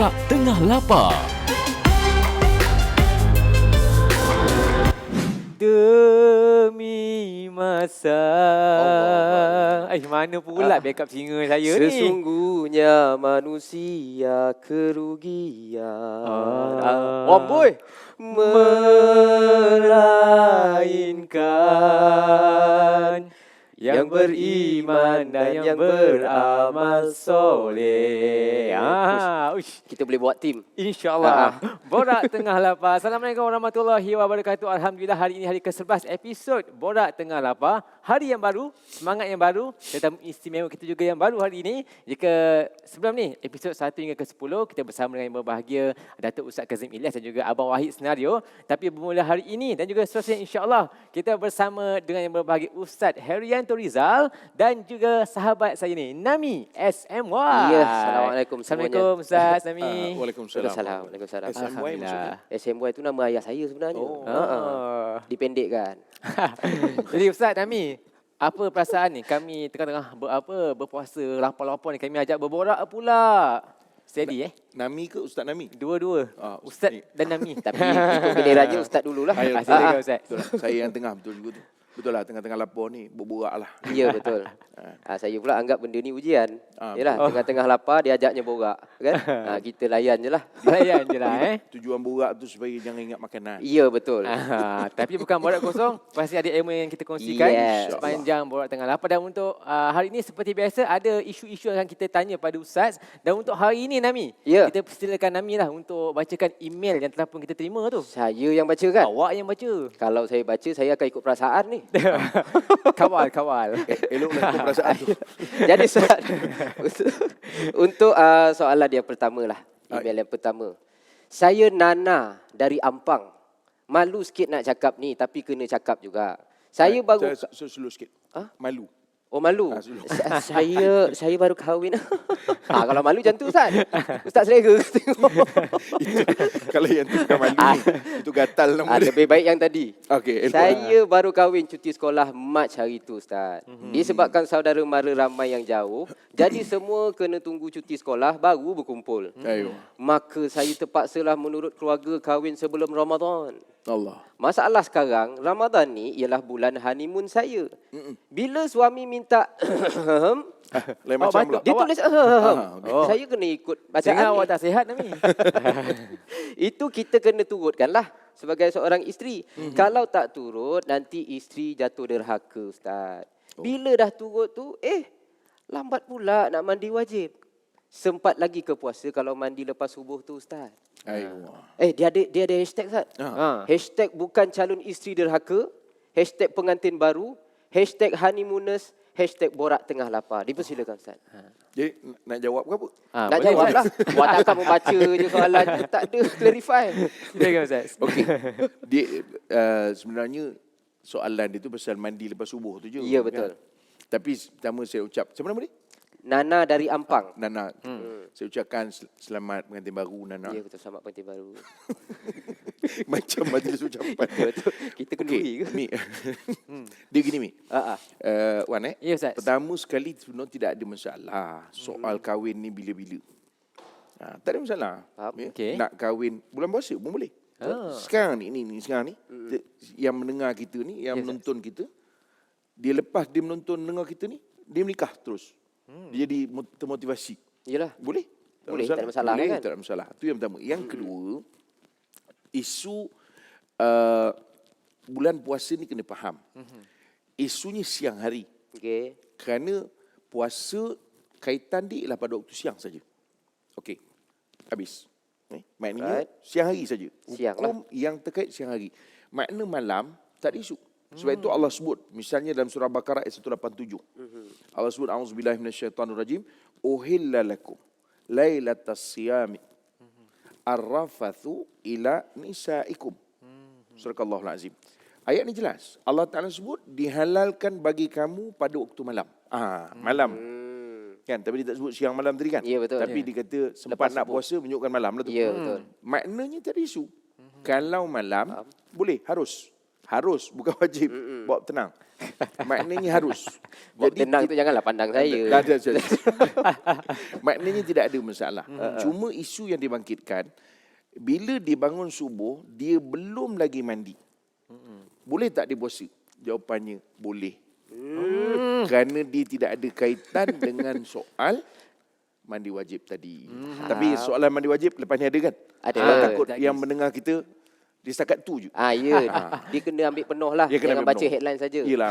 Borak Tengah Lapar. Demi masa. Allah. Mana pula backup singer saya ni? Sesungguhnya manusia kerugian. Om boy. Melainkan yang beriman dan yang beramal soleh. Kita boleh buat tim. InsyaAllah. Borak Tengah Lapar. Assalamualaikum warahmatullahi wabarakatuh. Alhamdulillah hari ini hari ke-11 episod Borak Tengah Lapar. Hari yang baru, semangat yang baru, tetamu istimewa kita juga yang baru hari ini. Jika sebelum ni, episod 1 hingga ke-10, kita bersama dengan yang berbahagia Datuk Ustaz Kazim Ilyas dan juga Abang Wahid Senario. Tapi bermula hari ini dan juga seterusnya insyaAllah, kita bersama dengan yang berbahagia Ustaz Herianto Rizal dan juga sahabat saya ni, Nami SMY. Ya, Assalamualaikum semuanya. Assalamualaikum Ustaz Nami. Waalaikumsalam. Waalaikumsalam. SMY maksudnya? SMY itu nama ayah saya sebenarnya. Dipendekkan. Jadi Ustaz Nami, apa perasaan ni kami tengah-tengah berpuasa lapar-lapar ni, kami ajak berborak pula. Steady Nami ke Ustaz Nami? Dua-dua. Ustaz dan Nami. Tapi ikut benderanya Ustaz dululah. Silakan Ustaz. Betul lah. Saya yang tengah betul juga tu. Betul lah, tengah-tengah lapar ni berborak lah. Ya, betul. Saya pula anggap benda ni ujian. Yalah, Oh. tengah-tengah lapar dia ajaknya borak, kan? Kita layan je lah. Layan je lah Tujuan borak tu supaya jangan ingat makanan. Ya, betul. Tapi bukan borak kosong, pasti ada ilmu yang kita kongsikan Yes. sepanjang borak tengah lapar. Dan untuk hari ini seperti biasa ada isu-isu yang kita tanya pada Ustaz. Dan untuk hari ini Nami, Ya. kita persilakan Nami lah untuk bacakan email yang telah pun kita terima tu. Saya yang baca kan? Awak yang baca. Kalau saya baca, saya akan ikut perasaan ni. Kawal. Eloklah kau perasaan tu. Jadi untuk soalan dia pertama lah. Email yang pertama. Saya Nana dari Ampang. Malu sikit nak cakap ni tapi kena cakap juga. Saya baru... Saya slow sikit. Malu. Oh, malu. Slow. Saya baru kahwin. Kalau malu macam tu Ustaz. Ustaz selera tengok. Kalau yang tu bukan malu ni. Itu gatal nama dia. Lebih baik yang tadi. Okey, elok. Saya baru kahwin cuti sekolah Mac hari tu Ustaz. Disebabkan saudara mara ramai yang jauh, jadi semua kena tunggu cuti sekolah baru berkumpul. Ayo. Maka saya terpaksalah menurut keluarga kahwin sebelum Ramadan. Allah. Masalah sekarang, Ramadan ni ialah bulan honeymoon saya. Bila suami minta Lain macam pula. dia tulis okey. saya kena ikut Jangan bacaan awak ni. tak sihat Nami. Itu kita kena turutkanlah sebagai seorang isteri. Kalau tak turut, nanti isteri jatuh derhaka Ustaz. Bila dah turut tu, lambat pula nak mandi wajib. Sempat lagi ke puasa kalau mandi lepas subuh tu Ustaz. Ayo. Dia ada hashtag Ustaz. Hashtag bukan calon isteri derhaka, hashtag pengantin baru, hashtag honeymooners, hashtag borak tengah lapar. Dipersilakan Ustaz. Jadi nak jawab ke apa? Nak Boleh, jawab Ustaz. lah. Buat takkan membaca je soalan tu. Tak ada clarify. Silakan Ustaz. Okey. Dia sebenarnya soalan dia tu pasal mandi lepas subuh tu je. Ya, betul. Tapi pertama saya ucap, siapa nama dia? Nana dari Ampang. Nana. Saya ucapkan selamat pengantin baru Nana. Ya, betul. Selamat pengantin baru. Macam majlis ucapan. Betul. Kita kenduri ke? Mi. Dia gini Mi. Wan Ya, Ustaz. Pertama sekali sebenarnya tidak ada masalah soal kahwin ni bila-bila. Tak ada masalah. Faham. Ya. Okey. Nak kahwin bulan puasa pun boleh. Sekarang ni sekarang ni yang mendengar kita ni, yang menonton kita, dia lepas dia mendengar kita ni, dia menikah terus. Dia jadi termotivasi. Yelah. Boleh? Boleh, tak ada masalah Boleh, kan? tak ada masalah. Itu yang pertama. Yang kedua, isu bulan puasa ni kena faham. Isunya siang hari. Okey. Kerana puasa kaitan dia ialah pada waktu siang saja. Okey. Habis. Maknanya siang hari saja. Siang Hukum yang terkait siang hari. Makna malam tak ada isu. Sebab itu Allah sebut, misalnya dalam surah Baqarah ayat 187. Allah sebut, A'udzubillahi minasyaitanirrajim, uhilla lakum lailatas siyami arrafathu ila nisaikum. Surah Azim. Ayat ni jelas. Allah Ta'ala sebut, dihalalkan bagi kamu pada waktu malam. Malam. Kan, tapi dia tak sebut siang malam tadi kan? Ya, betul. Tapi dia kata sempat Lepas nak subuh. puasa menunjukkan malam lah tu. Ya, betul. Maknanya tak ada isu. Kalau malam, boleh, harus, bukan wajib. Bawa tenang. Maknanya harus. Buat tenang tu janganlah pandang saya. Dah. Maknanya tidak ada masalah. Cuma isu yang dibangkitkan, bila dia bangun subuh, dia belum lagi mandi. Boleh tak dia puasa? Jawapannya, boleh. Kerana dia tidak ada kaitan dengan soal mandi wajib tadi. Tapi soalan mandi wajib lepas ni ada kan? Ada. Sebab takut yang mendengar kita, dia setakat tu je. Ya. Dia kena ambil penuh lah. Dia kena Jangan ambil baca penuh. headline saja. Yelah,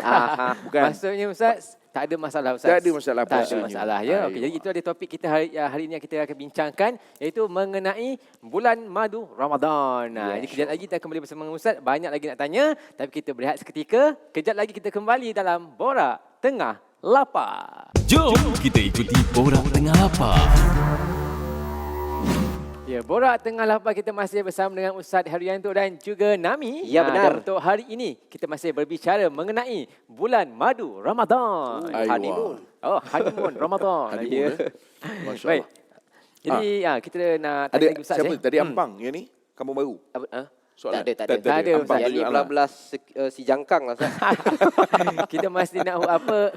bukan. Maksudnya Ustaz, tak ada masalah Ustaz. Tak ada masalah Tak ada puasanya. masalah ya. Okey, jadi itu ada topik kita hari ini yang kita akan bincangkan, iaitu mengenai bulan madu Ramadan. Jadi kejap lagi kita kembali bersama dengan Ustaz. Banyak lagi nak tanya, tapi kita berehat seketika. Kejap lagi kita kembali dalam Borak Tengah Lapar. Jom kita ikuti Borak Tengah Lapar. Ya, Borak Tengah Lapar kita masih bersama dengan Ustaz Haryanto dan juga Nami. Ya, benar. Dan untuk hari ini kita masih berbicara mengenai bulan madu Ramadan. Honeymoon. Oh, honeymoon Ramadan. Honeymoon, Baik. Masya Allah. Jadi kita nak tanya Ada lagi Ustaz. siapa? Tadi Ampang yang ni? Kampung Baru? Soalan. Tak ada. Tak ada, Ampang Ustaz. Yang ni juga lah. belas si jangkang lah. Ustaz. Kita mesti nak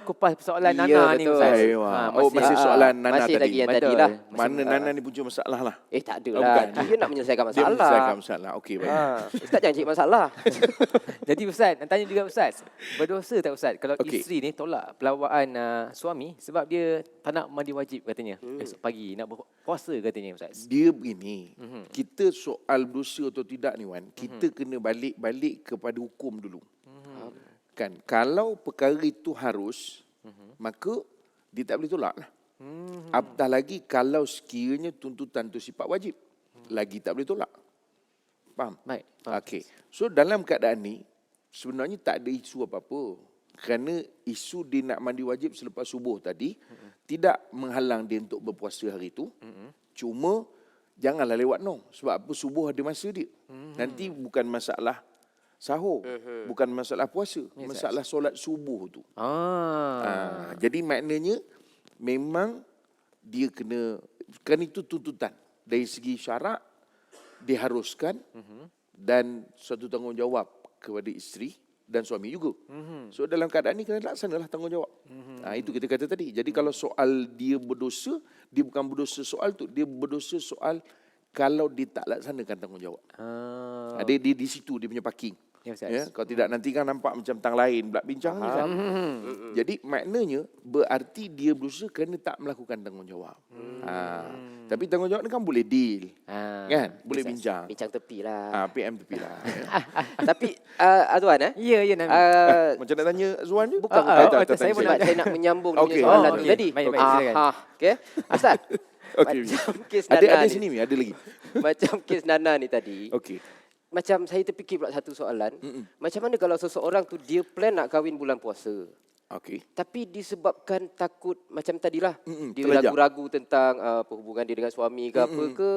kupas persoalan Ya, Nana ni betul. Ustaz. Aywa. Masih soalan Nana masih tadi. lagi yang Betul. tadi lah. Mana Nana ni punca masalah lah. Tak ada Oh, lah. bukan. Dia nak menyelesaikan Dia masalah. menyelesaikan masalah. Okey, baik. Ustaz jangan cari masalah. Jadi Ustaz, nak tanya juga Ustaz. Berdosa tak Ustaz kalau Okey. isteri ni tolak pelawaan suami sebab dia tak nak mandi wajib katanya. Esok pagi nak berpuasa katanya Ustaz. Dia begini, kita soal berdosa atau tidak ni Wan, kita kena balik kepada hukum dulu. Kan, kalau perkara itu harus, maka dia tak boleh tolak lah. Apatah lagi kalau sekiranya tuntutan itu sifat wajib, lagi tak boleh tolak. Faham? Baik. Okey. So dalam keadaan ni, sebenarnya tak ada isu apa-apa. Kerana isu dia nak mandi wajib selepas subuh tadi, tidak menghalang dia untuk berpuasa hari itu. Cuma, janganlah lewat no. Sebab apa subuh ada masa dia. Nanti bukan masalah sahur. Bukan masalah puasa. Masalah solat subuh tu. Jadi maknanya, memang dia kena, kan itu tuntutan. Dari segi syarak, diharuskan dan suatu tanggungjawab kepada isteri dan suami juga. So dalam keadaan ni kena laksanalah tanggungjawab. Itu kita kata tadi. Jadi kalau soal dia berdosa, dia bukan berdosa soal tu, dia berdosa soal kalau dia tak laksanakan tanggungjawab. Dia di situ dia punya parking. Ya, Ustaz. Ya, kalau tidak nanti kan nampak macam tang lain pula bincang ni kan. Jadi maknanya berarti dia berdosa kerana tak melakukan tanggungjawab. Tapi tanggungjawab ni kan boleh deal. Kan? Boleh bincang. Bincang tepi lah. PM tepi lah. Tapi Azwan Ya, Nami. Macam nak tanya Zuan je? Bukan. saya pun Sebab saya nak menyambung Okey. dengan soalan Oh, tu okey. tadi. Baik, silakan. Okey. Ustaz. Okey. Macam kes Ada Nana sini ni, ada lagi. Macam kes Nana ni tadi. Okey. Macam saya terfikir pula satu soalan. Macam mana kalau seseorang tu dia plan nak kahwin bulan puasa. Okey. Tapi disebabkan takut macam tadilah. Dia terlajak. ragu-ragu tentang hubungan dia dengan suami ke apa ke.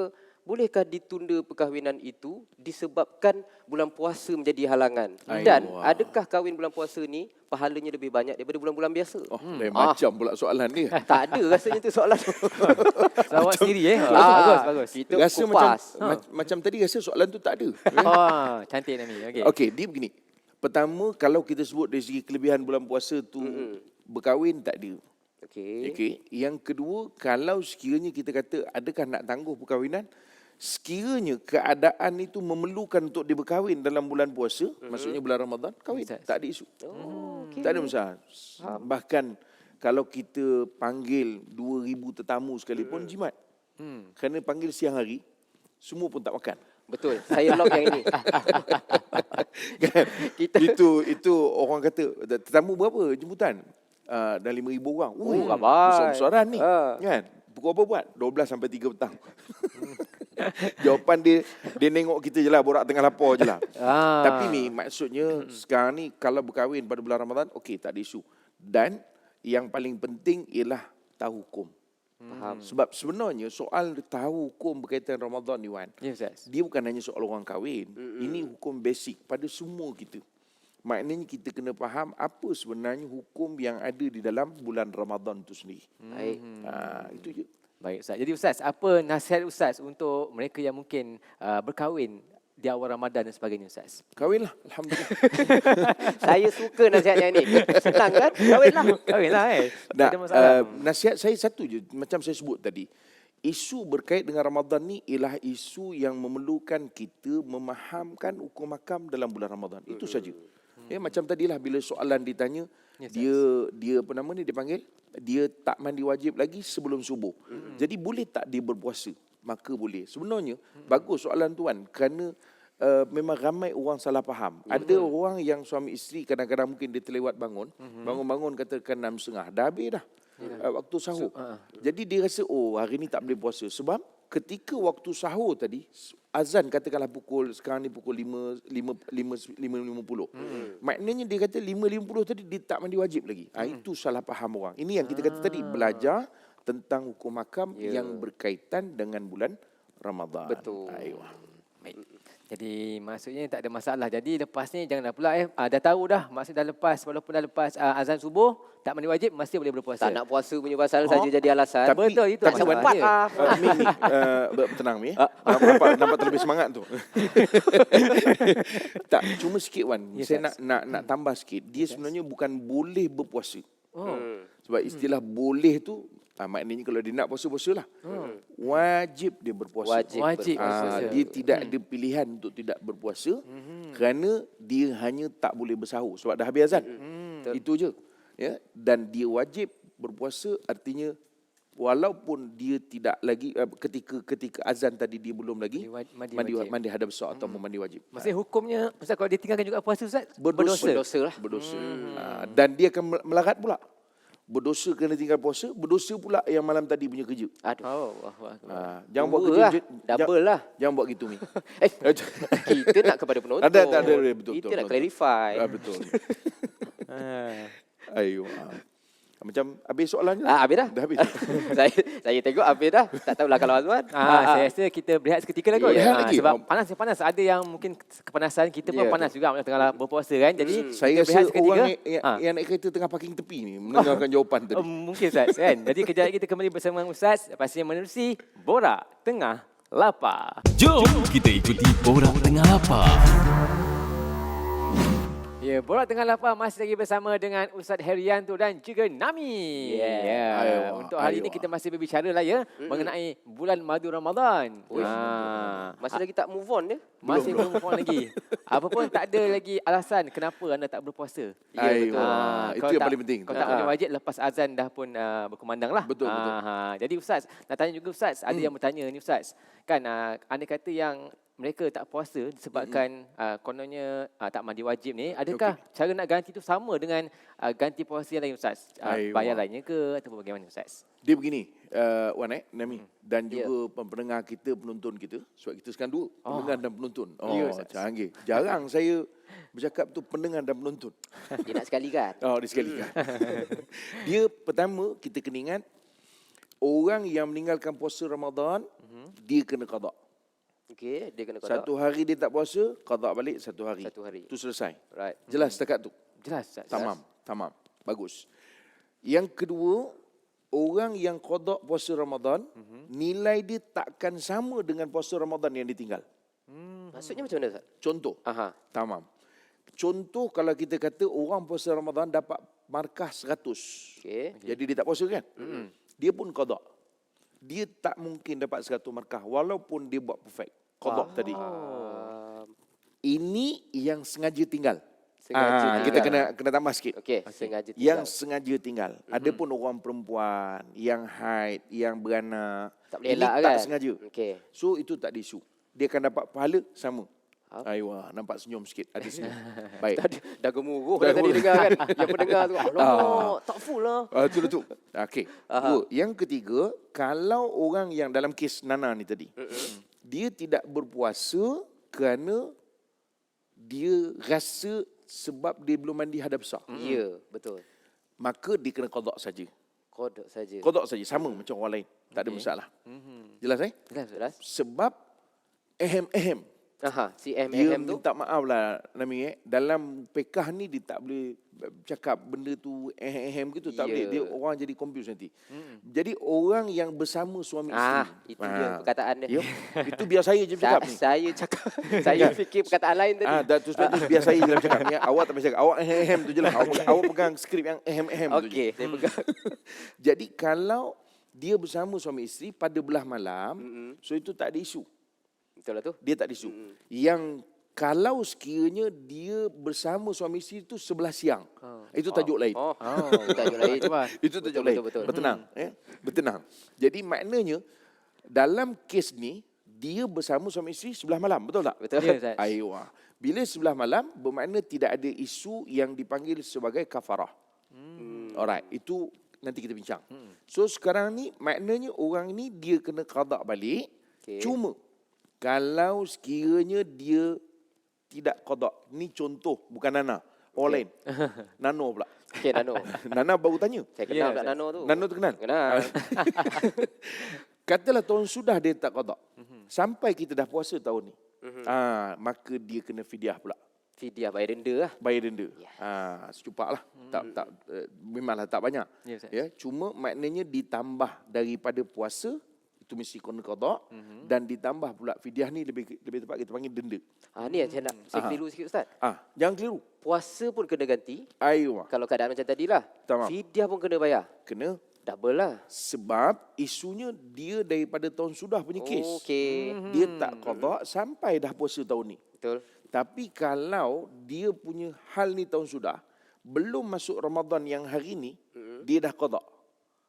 Bolehkah ditunda perkahwinan itu disebabkan bulan puasa menjadi halangan? Dan adakah kahwin bulan puasa ni pahalanya lebih banyak daripada bulan-bulan biasa? Lain macam pula soalan ni. Tak ada rasanya tu soalan. Awak sendiri bagus. Kita Rasa kupas. macam tadi rasa soalan tu tak ada. Cantik Nami. Okey. Okey, dia begini. Pertama, kalau kita sebut dari segi kelebihan bulan puasa tu berkahwin, tak ada. Okey. Yang kedua, kalau sekiranya kita kata adakah nak tangguh perkahwinan, sekiranya keadaan itu memerlukan untuk dia berkahwin dalam bulan puasa, maksudnya bulan Ramadan, kahwin. Tak ada isu. Tak ada masalah. Bahkan kalau kita panggil 2,000 tetamu sekalipun, jimat. Kerana panggil siang hari, semua pun tak makan. Betul. Saya lock yang ini. Kan? Itu orang kata, tetamu berapa jemputan? Dah 5,000 orang. Besar-besaran ni. Kan? Pukul apa buat? 12 sampai 3 petang. Jawapan dia nengok kita je lah, borak tengah lapar je lah. Tapi ni maksudnya sekarang ni kalau berkahwin pada bulan Ramadan, okey, tak ada isu. Dan yang paling penting ialah tahu hukum. Faham. Sebab sebenarnya soal tahu hukum berkaitan Ramadan ni Wan, Ya, Ustaz. dia bukan hanya soal orang kahwin. Ini hukum basic pada semua kita. Maknanya kita kena faham apa sebenarnya hukum yang ada di dalam bulan Ramadan itu sendiri. Baik. Itu je. Baik Ustaz. Jadi Ustaz, apa nasihat Ustaz untuk mereka yang mungkin berkahwin di awal Ramadan dan sebagainya Ustaz? Kahwinlah, alhamdulillah. Saya suka nasihat yang ni. Senang kan? Kahwinlah. Kahwinlah Tak Nah, ada masalah. nasihat saya satu je, macam saya sebut tadi. Isu berkait dengan Ramadan ni ialah isu yang memerlukan kita memahamkan hukum hakam dalam bulan Ramadan. Itu saja. Ya, macam tadilah bila soalan ditanya, dia apa nama ni dia panggil, dia tak mandi wajib lagi sebelum subuh. Jadi boleh tak dia berpuasa? Maka boleh. Sebenarnya bagus soalan tuan, kerana memang ramai orang salah faham. Ada orang yang suami isteri kadang-kadang mungkin dia terlewat bangun, bangun-bangun katakan 6.30, dah habis dah. Waktu sahur. Jadi dia rasa hari ni tak boleh puasa sebab ketika waktu sahur tadi azan katakanlah sekarang ni pukul 5.50. Maknanya dia kata 5.50 tadi dia tak mandi wajib lagi. Itu salah faham orang. Ini yang kita kata tadi, belajar tentang hukum hakam yang berkaitan dengan bulan Ramadan. Betul. Baik. Jadi maksudnya tak ada masalah. Jadi lepas ni janganlah pula dah tahu dah, maksudnya dah lepas, walaupun dah lepas azan subuh, tak mandi wajib masih boleh berpuasa. Tak nak puasa punya pasal saja jadi alasan. Betul, itu tak sempat lah. Tenang Mi. Nampak terlebih semangat tu. Tak, cuma sikit Wan. Saya nak tambah sikit. Dia sebenarnya bukan boleh berpuasa. Sebab istilah boleh tu maknanya kalau dia nak puasa-puasalah. Wajib dia berpuasa. Wajib berpuasa. Dia tidak ada pilihan untuk tidak berpuasa kerana dia hanya tak boleh bersahur sebab dah habis azan. Itu je. Ya, dan dia wajib berpuasa artinya walaupun dia tidak lagi ketika azan tadi dia belum lagi mandi hadap besar atau mandi wajib. Maksudnya hukumnya Ustaz, kalau dia tinggalkan juga puasa Ustaz, Berdosa lah. Berdosa. Dan dia akan melarat pula. Berdosa kerana tinggal puasa, berdosa pula yang malam tadi punya kerja. Aduh. Jangan buat Dua kerja. double lah. Jangan buat gitu Mi. Kita nak kepada penonton. Ada betul. Kita nak clarify. Betul. Ayo. Macam habis soalannya? Habis dah. Dah habis. saya tengok habis dah. Tak tahulah kalau Azwan. Saya rasa kita berehat seketika lah kot. Berehat lagi. Sebab panas. Ada yang mungkin kepanasan, kita pun panas juga tengah berpuasa kan. Jadi Saya kita berehat rasa seketika. orang yang naik kereta tengah parking tepi ni mendengarkan jawapan tadi. Mungkin Ustaz kan. Jadi kejap lagi kita kembali bersama Ustaz, pastinya menerusi Borak Tengah Lapar. Jom kita ikuti Borak Tengah Lapar. Ya, Borak Tengah Lapar masih lagi bersama dengan Ustaz Herianto dan juga Nami. Untuk hari ini kita masih berbicara lah mengenai bulan madu Ramadan. Masih lagi tak move on dia. Masih belum move on lagi. Apa pun tak ada lagi alasan kenapa anda tak berpuasa. Ya, betul. Itu yang paling penting. Kalau tak punya wajib lepas azan dah pun berkumandang lah. Betul. Jadi Ustaz, nak tanya juga Ustaz, ada yang bertanya ni Ustaz. Kan anda kata yang mereka tak puasa disebabkan kononnya tak mandi wajib ni. Adakah cara nak ganti tu sama dengan ganti puasa yang lain Ustaz? Bayar lainnya ke ataupun bagaimana Ustaz? Dia begini, Wan Nami dan juga pendengar kita, penonton kita. Sebab kita sekarang dua, pendengar dan penonton. Canggih. Jarang saya bercakap tu pendengar dan penonton. Dia nak sekali kan? Dia sekali kan. Dia pertama kita kena ingat, orang yang meninggalkan puasa Ramadan, dia kena qada. Okey, dia kena qada. Satu hari dia tak puasa, qada balik satu hari. Itu selesai. Right. Jelas setakat tu. Jelas Ustaz. Tamam. Bagus. Yang kedua, orang yang qada puasa Ramadan, nilai dia takkan sama dengan puasa Ramadan yang ditinggal. Maksudnya macam mana Ustaz? Contoh. Tamam. Contoh kalau kita kata orang puasa Ramadan dapat markah 100. Okey. Jadi dia tak puasa kan? Dia pun qada. Dia tak mungkin dapat 100 markah walaupun dia buat perfect. Qada tadi. Ini yang sengaja tinggal. Kita kena tambah sikit. Okey, sengaja tinggal. Yang sengaja tinggal. Adapun orang perempuan yang haid, yang beranak, tak boleh ini elak tak kan? sengaja. Okey. So itu tak ada isu. Dia akan dapat pahala sama. Aywa, nampak senyum sikit. Ada senyum. Baik. Dah gemuruh dah tadi dengar kan. Yang pendengar tu, alamak, tak full lah. Betul. Okey. Dua. Yang ketiga, kalau orang yang dalam kes Nana ni tadi, dia tidak berpuasa kerana dia rasa sebab dia belum mandi hadap besar. Ya, betul. Maka dia kena qada saja. Qada saja. Qada saja, sama macam orang lain. Tak ada masalah. Jelas Jelas. Sebab ehem Aha, si Dia MMM tu. minta maaf lah Nami. Dalam pekah ni dia tak boleh cakap benda tu gitu. Tak boleh. Dia orang jadi confused nanti. Jadi orang yang bersama suami isteri. Itu dia perkataan dia. Ya, itu biar saya je bercakap ni. Saya cakap, saya fikir perkataan lain tadi. Terus biar saya je bercakap ni. Awak tak payah cakap. Awak tu je lah. Awak pegang skrip yang tu je. Okey, saya pegang. Jadi kalau dia bersama suami isteri pada belah malam, so itu tak ada isu. Betul lah tu. Dia tak ada isu. Yang kalau sekiranya dia bersama suami isteri itu 11 siang. Itu tajuk lain. Tajuk lain. Itu tajuk lain. Betul. Bertenang. Bertenang. Jadi maknanya dalam kes ni, dia bersama suami isteri sebelah malam. Betul tak? Betul. Ya, Ustaz. Aywa. Bila sebelah malam, bermakna tidak ada isu yang dipanggil sebagai kafarah. Alright. Itu nanti kita bincang. So sekarang ni, maknanya orang ni dia kena qada balik. Okay. Cuma, kalau sekiranya dia tidak qada, ni contoh, bukan Nana. Orang lain. Nano pula. Okey, Nano. Nana baru tanya. Saya kenal Ya, tak Nano tu? Nano tu kenal? Kenal. Katalah tahun sudah dia tak qada. Sampai kita dah puasa tahun ni. Maka dia kena fidyah pula. Fidyah bayar denda lah. Bayar denda. Secupak lah. Memanglah tak banyak. Ya, Ustaz. Ya, cuma maknanya ditambah daripada puasa, itu mesti kena qada, dan ditambah pula fidyah ni lebih tepat kita panggil denda. Ni yang saya keliru sikit Ustaz. Jangan keliru. Puasa pun kena ganti. Aywa. Kalau keadaan macam tadilah. Tamam. Fidyah pun kena bayar. Kena. Double lah. Sebab isunya dia daripada tahun sudah punya kes. Okey. Dia tak qada sampai dah puasa tahun ni. Betul. Tapi kalau dia punya hal ni tahun sudah, belum masuk Ramadan yang hari ni, dia dah qada.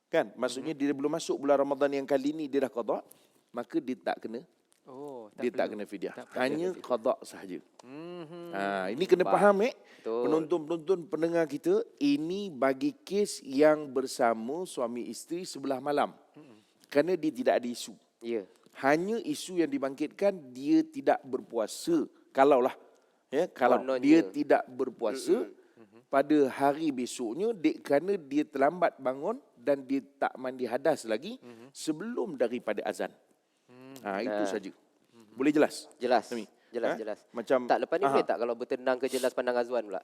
Kan? Maksudnya dia belum masuk bulan Ramadan yang kali ni, dia dah qada, maka dia tak kena. Dia tak kena fidyah. Hanya qada sahaja. Ini kena faham penonton-penonton pendengar kita, ini bagi kes yang bersama suami isteri sebelah malam. Kerana dia tidak ada isu. Ya. Hanya isu yang dibangkitkan dia tidak berpuasa. Kalau Kononnya. dia tidak berpuasa pada hari besoknya kerana dia terlambat bangun dan dia tak mandi hadas lagi sebelum daripada azan. Itu saja. Boleh jelas? Jelas. Nami? Jelas. Macam Tak lepas ni boleh tak kalau bertenang ke jelas pandang Azwan pula?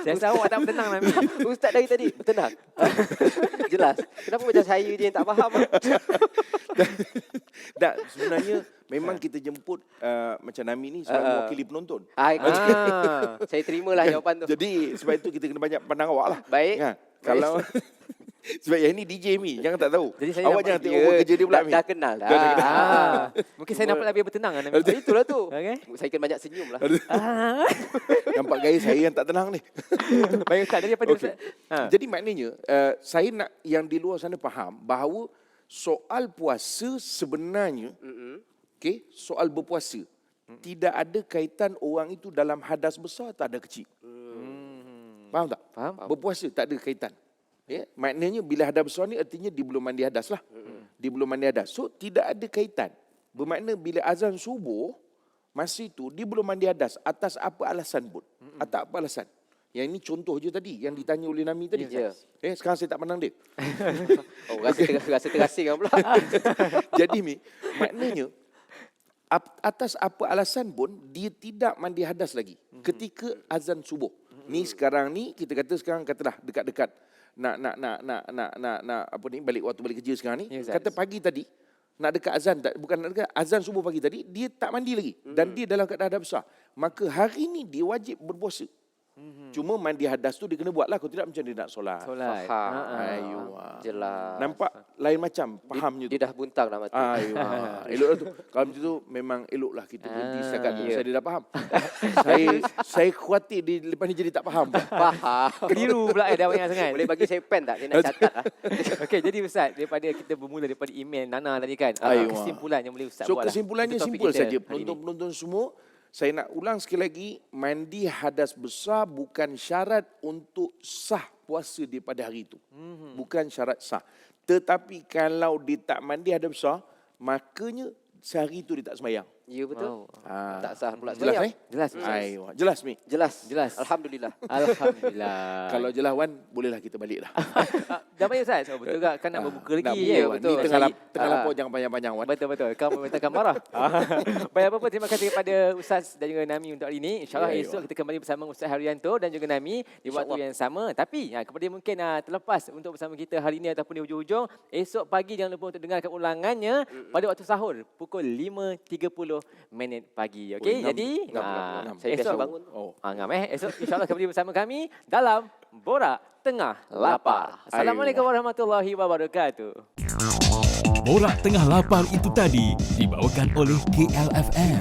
Saya rasa awak tak bertenang Nami. Ustaz dari tadi bertenang. Jelas. Kenapa macam saya je yang tak faham? Tak, sebenarnya memang kita jemput macam Nami ni sebab mewakili penonton. Saya terimalah jawapan tu. Jadi sebab itu kita kena banyak pandang awak lah. Baik. Kalau sebab yang ni DJ Mi, jangan tak tahu. Jadi saya awak nampak jangan tengok orang kerja dia pula Mi. Dah kenal dah. Mungkin saya nampak lebih bertenang kan Nami. Itulah tu. Okey. Saya kena banyak senyum lah. Nampak gaya saya yang tak tenang ni. Baik Ustaz, daripada Okey. Ustaz. Jadi maknanya saya nak yang di luar sana faham bahawa soal puasa sebenarnya soal berpuasa tidak ada kaitan orang itu dalam hadas besar atau ada kecil. Faham tak? Faham. Berpuasa tak ada kaitan. Ya, maknanya bila hadas besar ni artinya dia belum mandi hadas lah. Dia belum mandi hadas. So tidak ada kaitan. Bermakna bila azan subuh, masa itu dia belum mandi hadas atas apa alasan pun. Atas apa alasan. Yang ini contoh je tadi yang ditanya oleh Nami tadi. Ya. Sekarang saya tak pandang dia. Rasa terasing kan pula. Jadi Mi, maknanya atas apa alasan pun dia tidak mandi hadas lagi ketika azan subuh. Ni sekarang ni kita kata sekarang katalah dekat-dekat nak apa ni balik kerja sekarang ni. Ya, Kata pagi tadi nak dekat azan bukan nak dekat azan subuh pagi tadi dia tak mandi lagi dan dia dalam keadaan hadas besar. Maka hari ni dia wajib berpuasa. Cuma mandi hadas tu dia kena buat lah. Kalau tidak macam dia nak solat. Faham. Jelas. Nampak lain macam fahamnya tu. Dia dah buntang dah mati. Eloklah tu. Kalau macam tu memang eloklah kita berhenti setakat tu. Saya dah faham. saya khawatir dia lepas ni jadi tak faham. Faham. Keliru pula dah banyak sangat. Boleh bagi saya pen tak? Saya nak catat lah. Okey, jadi Ustaz, daripada kita bermula daripada email Nana tadi kan. Ayuh. Kesimpulan yang boleh Ustaz So buat lah. kesimpulannya Untuk topik simpul kita saja. hari ni. Penonton-penonton semua, saya nak ulang sekali lagi, mandi hadas besar bukan syarat untuk sah puasa dia pada hari itu. Bukan syarat sah. Tetapi kalau dia tak mandi hadas besar, makanya sehari itu dia tak sembahyang. Ya betul. Wow. Tak sah pula. Jelas So, ni? Jelas. Aiwa. Jelas Mi. Jelas. Jelas. Alhamdulillah. Alhamdulillah. Kalau jelas Wan, bolehlah kita balik dah. Dah banyak Ustaz. Oh, betul tak? Kan nak berbuka Nak lagi. buka, Ya, Wan. betul. Ni tengah Ah. lapor jangan panjang-panjang Wan. Betul-betul. Kamu memintakan marah. Baik, apa-apa. Terima kasih kepada Ustaz dan juga Nami untuk hari ini. InsyaAllah Ya, esok ya. kita kembali bersama Ustaz Haryanto dan juga Nami di waktu yang sama. Tapi kepada yang mungkin terlepas untuk bersama kita hari ini ataupun di hujung-hujung, esok pagi jangan lupa untuk dengarkan ulangannya pada waktu sahur pukul 5.30 pagi. Okey, enam, jadi enam. Saya biasa esok bangun. Oh. ngam esok insyaAllah kembali bersama kami dalam Borak Tengah Lapar. Assalamualaikum warahmatullahi wabarakatuh. Borak Tengah Lapar itu tadi dibawakan oleh KLFM.